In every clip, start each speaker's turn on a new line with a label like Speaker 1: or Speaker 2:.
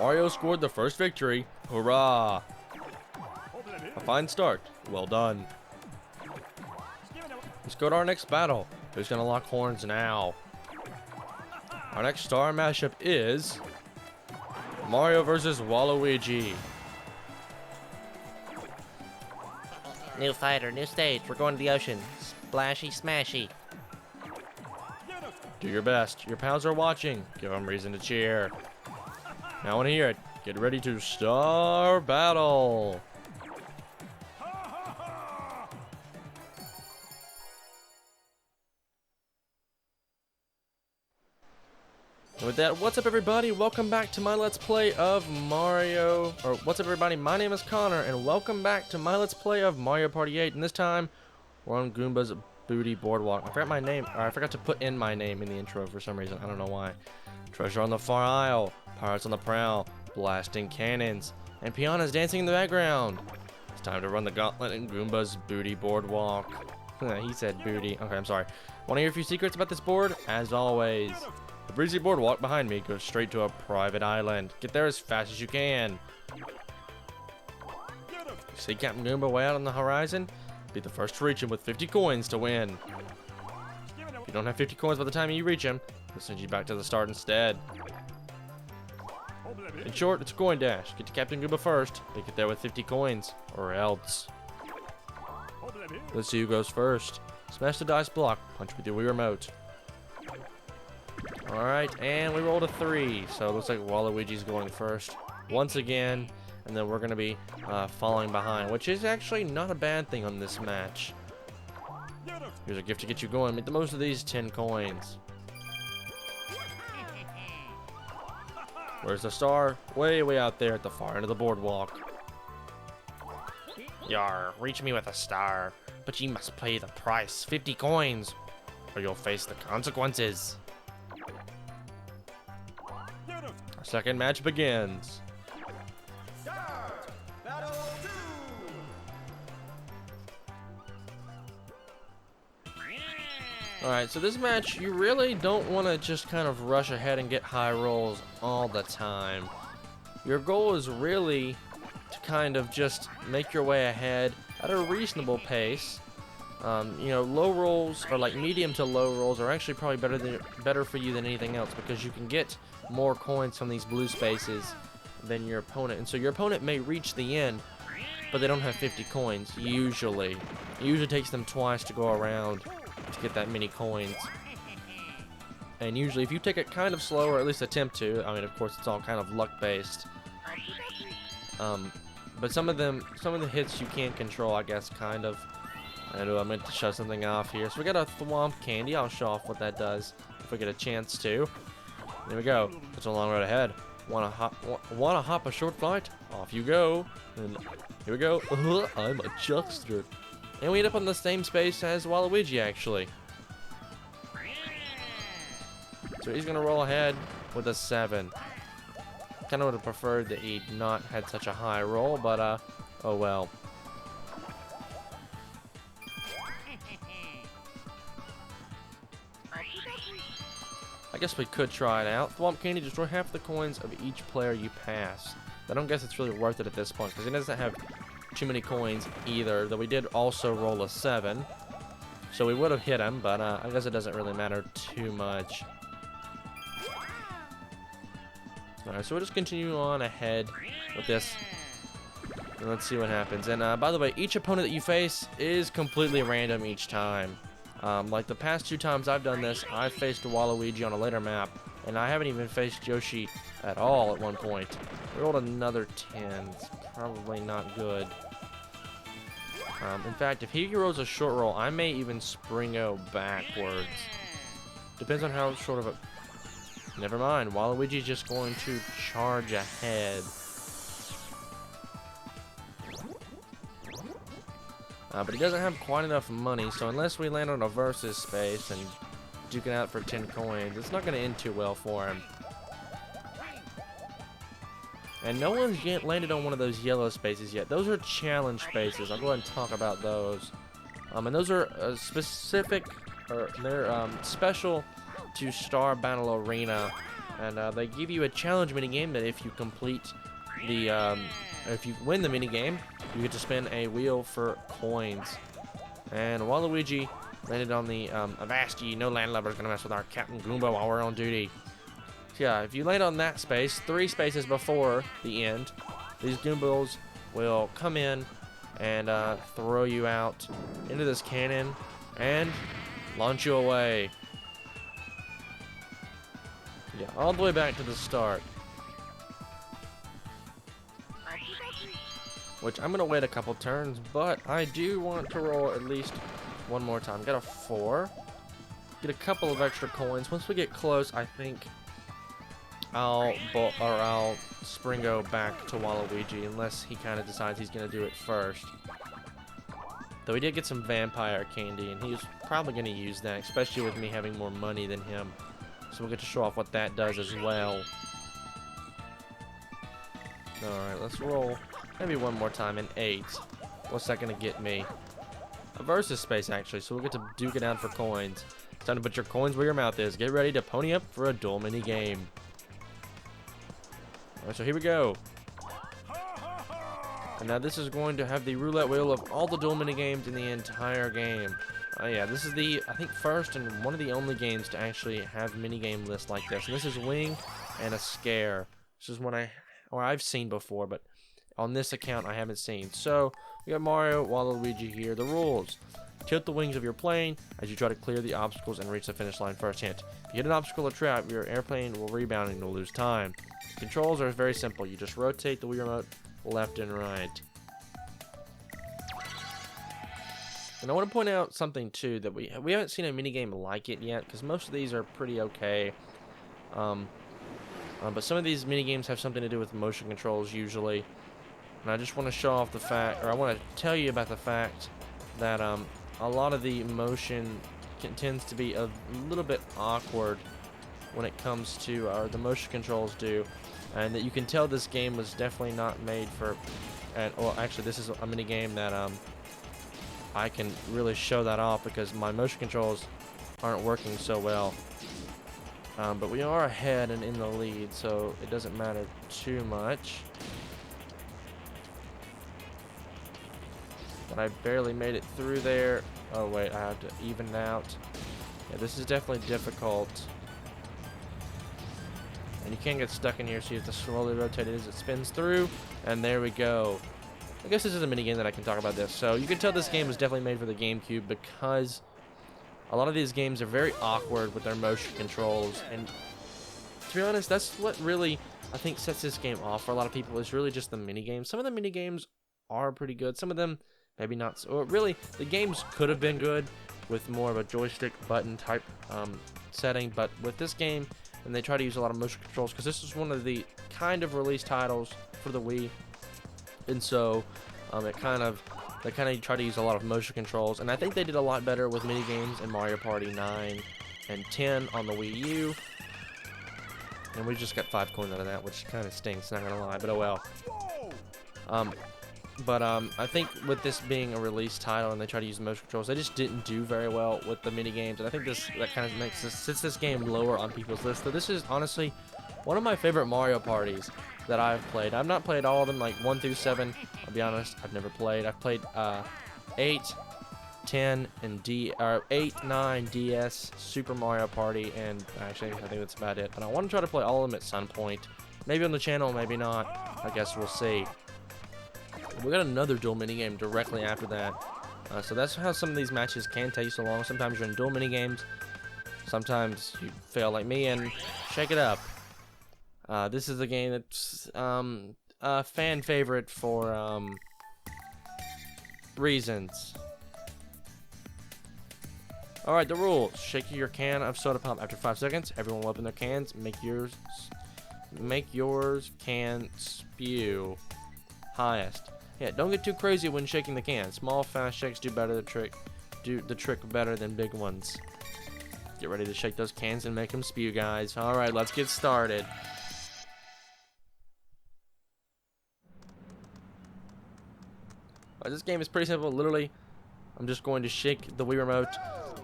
Speaker 1: Mario scored the first victory. Hurrah! A fine start. Well done. Let's go to our next battle. Who's gonna lock horns now? Our next star matchup is Mario versus Waluigi.
Speaker 2: New fighter, new stage. We're going to the ocean. Splashy, smashy.
Speaker 1: Do your best. Your pals are watching. Give them reason to cheer. Now I want to hear it. Get ready to star battle. And with that, what's up everybody? Welcome back to my Let's Play of Mario. Or what's up everybody? My name is Connor and welcome back to my Let's Play of Mario Party 8. And this time, we're on Goomba's Booty Boardwalk. I forgot my name, or I forgot to put in my name in the intro for some reason. I don't know why. Treasure on the far isle, pirates on the prowl, blasting cannons, and pianos dancing in the background. It's time to run the gauntlet in Goomba's Booty Boardwalk. He said booty. Okay, I'm sorry. Want to hear a few secrets about this board? As always, the breezy boardwalk behind me goes straight to a private island. Get there as fast as you can. See Captain Goomba way out on the horizon? Be the first to reach him with 50 coins to win. If you don't have 50 coins by the time you reach him, he'll send you back to the start instead. In short, it's a coin dash. Get to Captain Goomba first, but get there with 50 coins, or else. Let's see who goes first. Smash the dice block, punch with your Wii remote. Alright, and we rolled a 3, so it looks like Waluigi's going first once again, and then we're going to be falling behind, which is actually not a bad thing on this match. Here's a gift to get you going. Make the most of these 10 coins. Where's the star? Way, way out there at the far end of the boardwalk.
Speaker 2: Yar, reach me with a star. But you must pay the price, 50 coins,
Speaker 1: or you'll face the consequences. Our second match begins. Alright, so this match, you really don't want to just kind of rush ahead and get high rolls all the time. Your goal is really to kind of just make your way ahead at a reasonable pace. You know, low rolls, or like medium to low rolls, are actually probably better for you than anything else, because you can get more coins from these blue spaces than your opponent. And so your opponent may reach the end, but they don't have 50 coins, usually. It usually takes them twice to go around to get that many coins. And usually if you take it kind of slow, or at least attempt to, I mean of course it's all kind of luck based, but some of the hits you can't control, I guess, kind of. I know I meant to show something off here. So we got a Thwomp Candy. I'll show off what that does if we get a chance to. There we go. It's a long road ahead. Wanna hop a short flight? Off you go. And here we go. I'm a chuckster. And we end up on the same space as Waluigi, actually. So he's gonna roll ahead with a 7. Kinda would have preferred that he'd not had such a high roll, but oh well. I guess we could try it out. Thwomp Candy, destroy half the coins of each player you pass. I don't guess it's really worth it at this point, because he doesn't have too many coins either, though we did also roll a 7. So we would have hit him, but I guess it doesn't really matter too much. Alright, so we'll just continue on ahead with this. And let's see what happens. And by the way, each opponent that you face is completely random each time. Like the past 2 times I've done this, I've faced Waluigi on a later map, and I haven't even faced Yoshi at all at one point. We rolled another 10. It's probably not good. In fact, if he rolls a short roll, I may even springo backwards. Depends on how short of a... Never mind, Waluigi's just going to charge ahead. But he doesn't have quite enough money, so unless we land on a versus space and duke it out for 10 coins, it's not going to end too well for him. And no one's yet landed on one of those yellow spaces yet. Those are challenge spaces. I'll go ahead and talk about those. And those are specific, or they're special to Star Battle Arena And they give you a challenge mini game that if you complete the, if you win the mini game, you get to spin a wheel for coins. And Waluigi landed on the Avast-ye, no landlubber's gonna mess with our Captain Goomba while we're on duty. So yeah, if you land on that space, 3 spaces before the end, these Goombas will come in and throw you out into this cannon and launch you away. Yeah, all the way back to the start. Which I'm gonna wait a couple turns, but I do want to roll at least one more time. Got a 4. Get a couple of extra coins. Once we get close, I think I'll Springo back to Waluigi, unless he kind of decides he's gonna do it first. Though he did get some vampire candy, and he's probably gonna use that, especially with me having more money than him. So we'll get to show off what that does as well. Alright, let's roll maybe one more time. An 8. What's that gonna get me? A versus space, actually, so we'll get to duke it out for coins. It's time to put your coins where your mouth is. Get ready to pony up for a duel mini game. Alright, so here we go. And now this is going to have the roulette wheel of all the duel mini games in the entire game. Oh yeah, this is the, I think, first and one of the only games to actually have mini game lists like this. And this is Wing and a Scare. This is one I've seen before, but on this account I haven't seen. So we got Mario, Waluigi here. The rules: tilt the wings of your plane as you try to clear the obstacles and reach the finish line first. Hint: if you hit an obstacle or trap, your airplane will rebound and you'll lose time. Controls are very simple. You just rotate the Wii remote left and right. And I want to point out something too, that we haven't seen a minigame like it yet, because most of these are pretty okay. But some of these minigames have something to do with motion controls usually. And I just want to show off the fact, or I want to tell you about the fact that a lot of the motion tends to be a little bit awkward when it comes to, or the motion controls do. And that you can tell this game was definitely not made for, well, actually this is a minigame that I can really show that off because my motion controls aren't working so well. But we are ahead and in the lead, so it doesn't matter too much. But I barely made it through there. Oh wait, I have to even it out. Yeah, this is definitely difficult. And you can't get stuck in here, so you have to slowly rotate it as it spins through. And there we go. I guess this is a minigame that I can talk about this. So you can tell this game was definitely made for the GameCube because a lot of these games are very awkward with their motion controls. And to be honest, that's what really, I think, sets this game off for a lot of people, is really just the minigames. Some of the minigames are pretty good. Some of them, maybe not so. Or really, the games could have been good with more of a joystick button type setting. But with this game, and they try to use a lot of motion controls, because this is one of the kind of release titles for the Wii. And so they kind of try to use a lot of motion controls, and I think they did a lot better with mini games in Mario Party 9 and 10 on the Wii U. And we just got 5 coins out of that, which kind of stinks, not gonna lie, but oh well. I think with this being a release title and they try to use motion controls, they just didn't do very well with the mini games, and I think that kind of sits this game lower on people's list. So this is honestly one of my favorite Mario parties that I've played. I've not played all of them, like 1 through 7. I'll be honest, I've never played. I've played 8, 10, and 8, 9, DS, Super Mario Party, and actually I think that's about it. But I want to try to play all of them at some point. Maybe on the channel, maybe not. I guess we'll see. We got another dual minigame directly after that. So that's how some of these matches can take so long. Sometimes you're in dual minigames. Sometimes you fail like me and shake it up. This is a game that's a fan favorite for reasons. Alright, the rules. Shake your can of soda pop after 5 seconds. Everyone will open their cans. Make yours can spew highest. Yeah, don't get too crazy when shaking the can. Small, fast shakes do the trick better than big ones. Get ready to shake those cans and make them spew, guys. Alright, let's get started. This game is pretty simple. Literally, I'm just going to shake the Wii remote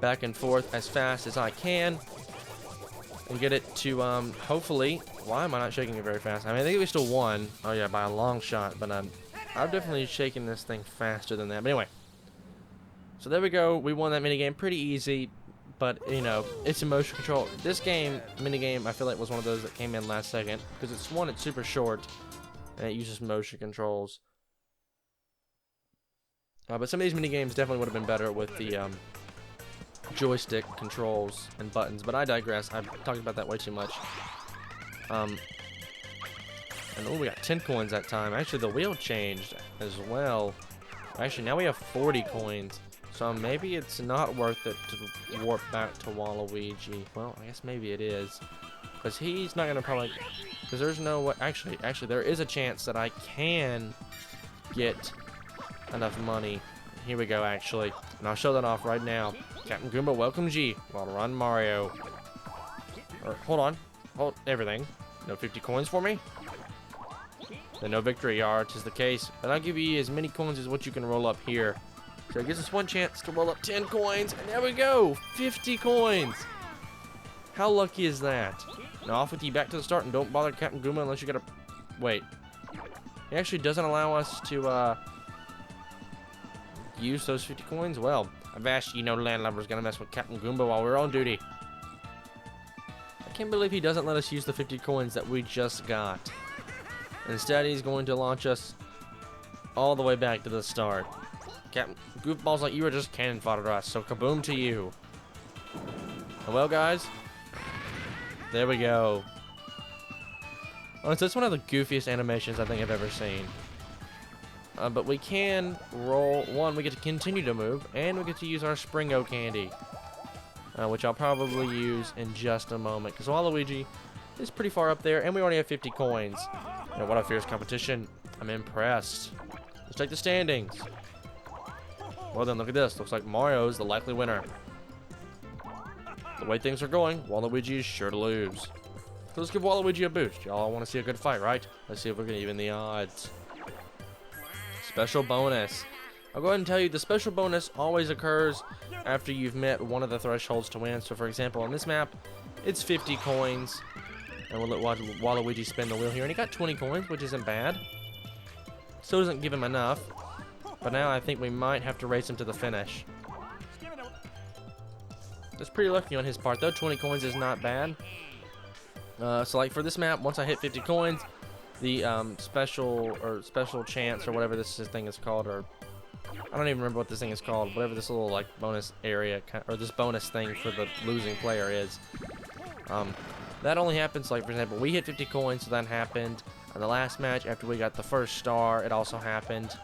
Speaker 1: back and forth as fast as I can. and get it to, hopefully, why am I not shaking it very fast? I mean, I think we still won. Oh yeah, by a long shot, but I'm definitely shaking this thing faster than that. But anyway, so there we go. We won that minigame pretty easy, but, you know, it's a motion control. This game, minigame, I feel like was one of those that came in last second, because it's one, it's super short, and it uses motion controls. But some of these minigames definitely would have been better with the, joystick controls and buttons, but I digress. I've talked about that way too much. And oh, we got 10 coins that time. Actually, the wheel changed as well. Actually, now we have 40 coins, so maybe it's not worth it to warp back to Waluigi. Well, I guess maybe it is, because he's not gonna probably, because there's no way. Actually there is a chance that I can get enough money. Here we go, actually, and I'll show that off right now. Captain Goomba welcomes ye. Well run, Mario. Or, hold everything. No 50 coins for me? Then no victory, yar, 'tis the case. But I'll give you as many coins as what you can roll up here. So it gives us one chance to roll up 10 coins, and there we go! 50 coins! How lucky is that? Now off with you back to the start, and don't bother Captain Goomba unless you gotta... Wait. It actually doesn't allow us to, use those 50 coins? Well, I've asked you, no landlubber's gonna mess with Captain Goomba while we're on duty. I can't believe he doesn't let us use the 50 coins that we just got. Instead, he's going to launch us all the way back to the start. Captain Goofballs like you are just cannon fodder to us, so kaboom to you. Well, guys, there we go. Honestly, that's one of the goofiest animations I think I've ever seen. But we can roll. One, we get to continue to move, and we get to use our Springo candy, which I'll probably use in just a moment, because Waluigi is pretty far up there, and we already have 50 coins. You know, what a fierce competition. I'm impressed. Let's take the standings. Well then, look at this. Looks like Mario's the likely winner. The way things are going, Waluigi is sure to lose. So let's give Waluigi a boost. Y'all want to see a good fight, right? Let's see if we can even the odds. Special bonus. I'll go ahead and tell you, the special bonus always occurs after you've met one of the thresholds to win. So for example, on this map, it's 50 coins. And we'll let Waluigi spin the wheel here. And he got 20 coins, which isn't bad. Still doesn't give him enough. But now I think we might have to race him to the finish. That's pretty lucky on his part, though. 20 coins is not bad. So like for this map, once I hit 50 coins, the special chance or whatever this thing is called, or I don't even remember what this thing is called, whatever this little like bonus area or this bonus thing for the losing player is, that only happens, like for example, we hit 50 coins, so that happened. In the last match, after we got the first star, it also happened,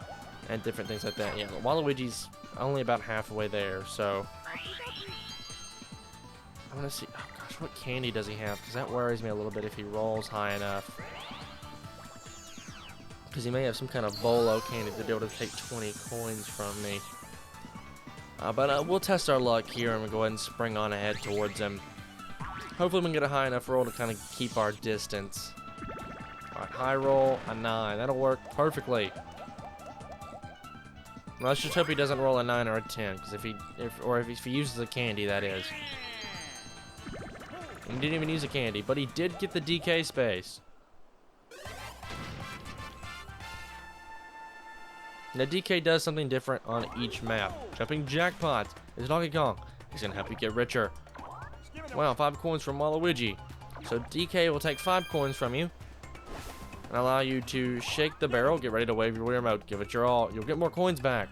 Speaker 1: and different things like that. Yeah, Waluigi's only about halfway there, so I want to see. Oh gosh, what candy does he have? Because that worries me a little bit if he rolls high enough. Because he may have some kind of bolo candy to be able to take 20 coins from me. But we'll test our luck here, and we'll go ahead and spring on ahead towards him. Hopefully we can get a high enough roll to kind of keep our distance. Alright, high roll, a 9. That'll work perfectly. Well, let's just hope he doesn't roll a 9 or a 10, because if he uses a candy, that is. He didn't even use a candy, but he did get the DK space. Now DK does something different on each map. Jumping jackpots is Donkey Kong. He's gonna help you get richer. Wow, 5 coins from Waluigi. So DK will take 5 coins from you and allow you to shake the barrel, get ready to wave your Wii remote, give it your all. You'll get more coins back.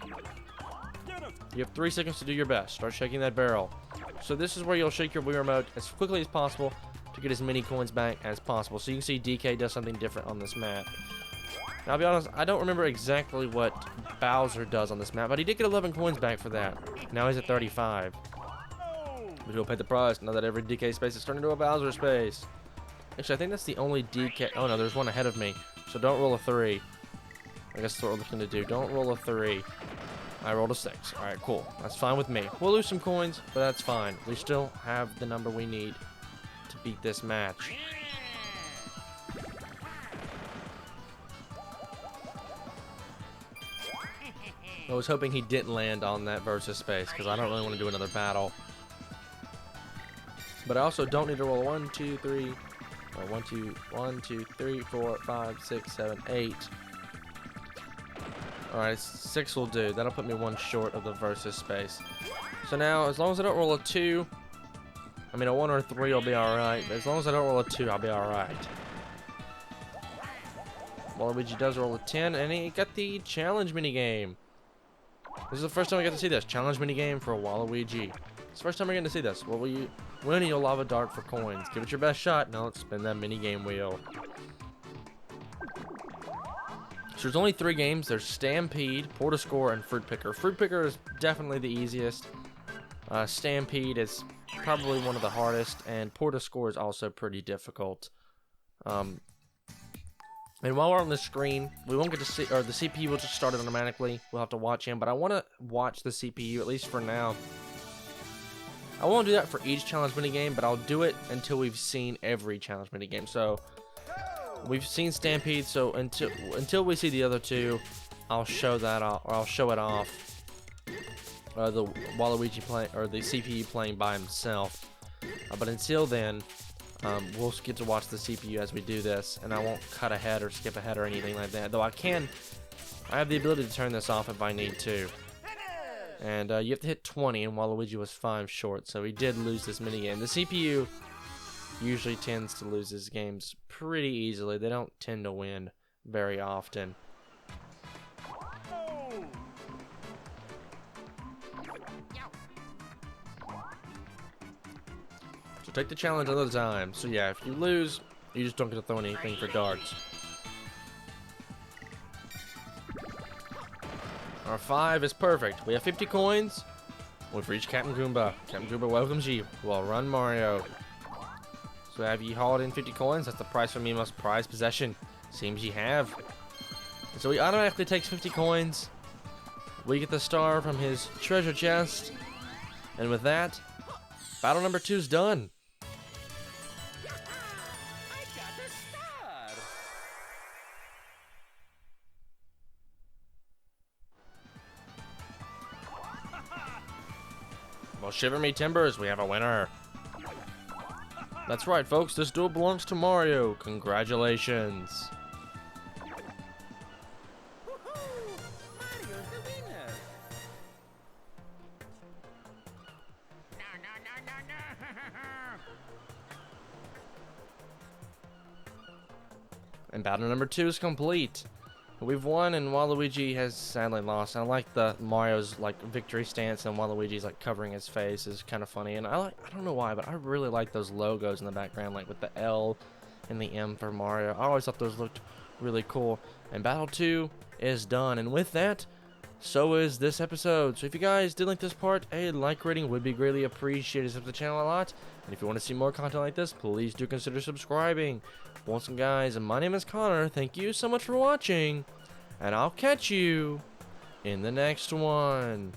Speaker 1: You have 3 seconds to do your best. Start shaking that barrel. So this is where you'll shake your Wii remote as quickly as possible to get as many coins back as possible. So you can see DK does something different on this map. Now, I'll be honest, I don't remember exactly what Bowser does on this map, but he did get 11 coins back for that. Now he's at 35. But he'll pay the price now that every DK space is turned into a Bowser space. Actually, I think that's the only DK. Oh no, there's one ahead of me. So don't roll a 3. I guess that's what we're looking to do. Don't roll a 3. I rolled a 6. Alright, cool. That's fine with me. We'll lose some coins, but that's fine. We still have the number we need to beat this match. I was hoping he didn't land on that versus space, because I don't really want to do another battle. But I also don't need to roll 1, 2, 3, or 1, 2, 3, 4, 5, 6, 7, 8. Alright, 6 will do. That'll put me 1 short of the versus space. So now, as long as I don't roll a 2, I mean a 1 or a 3 will be alright, but as long as I don't roll a 2, I'll be alright. Waluigi does roll a 10, and he got the challenge minigame. This is the first time I get to see this. Challenge minigame for Waluigi. It's the first time we're getting to see this. What will you win a lava dart for coins? Give it your best shot. Now let's spin that minigame wheel. So there's only 3 games. There's Stampede, Pour to Score, and Fruit Picker. Fruit Picker is definitely the easiest. Stampede is probably one of the hardest, and Pour to Score is also pretty difficult. And while we're on the screen, we won't get to see, or the CPU will just start it automatically. We'll have to watch him, but I want to watch the CPU, at least for now. I won't do that for each challenge minigame, but I'll do it until we've seen every challenge minigame. So, we've seen Stampede, so until we see the other 2, I'll show that off, or I'll show it off. The Waluigi playing, or the CPU playing by himself. But until then, we'll get to watch the CPU as we do this, and I won't cut ahead or skip ahead or anything like that. Though I have the ability to turn this off if I need to. And you have to hit 20, and Waluigi was 5 short, so he did lose this minigame. The CPU usually tends to lose his games pretty easily. They don't tend to win very often. So take the challenge another time. So yeah, if you lose, you just don't get to throw anything for darts. Our 5 is perfect. We have 50 coins. We've reached Captain Goomba. Captain Goomba welcomes you. Well run, Mario. So have ye hauled in 50 coins? That's the price for me most prized possession. Seems ye have. So he automatically takes 50 coins. We get the star from his treasure chest. And with that, battle number 2 is done. Well, shiver me timbers, we have a winner. That's right, folks, this duel belongs to Mario. Congratulations.
Speaker 3: Mario's the winner.
Speaker 1: And battle number 2 is complete. We've won, and Waluigi has sadly lost. I like the Mario's like victory stance, and Waluigi's like covering his face is kind of funny. And I don't know why, but I really like those logos in the background, like with the L and the M for Mario. I always thought those looked really cool. And battle 2 is done, and with that, so is this episode. So if you guys did like this part, a like rating would be greatly appreciated. It helps the channel a lot. And if you want to see more content like this, please do consider subscribing. Once again, guys, my name is Connor. Thank you so much for watching, and I'll catch you in the next one.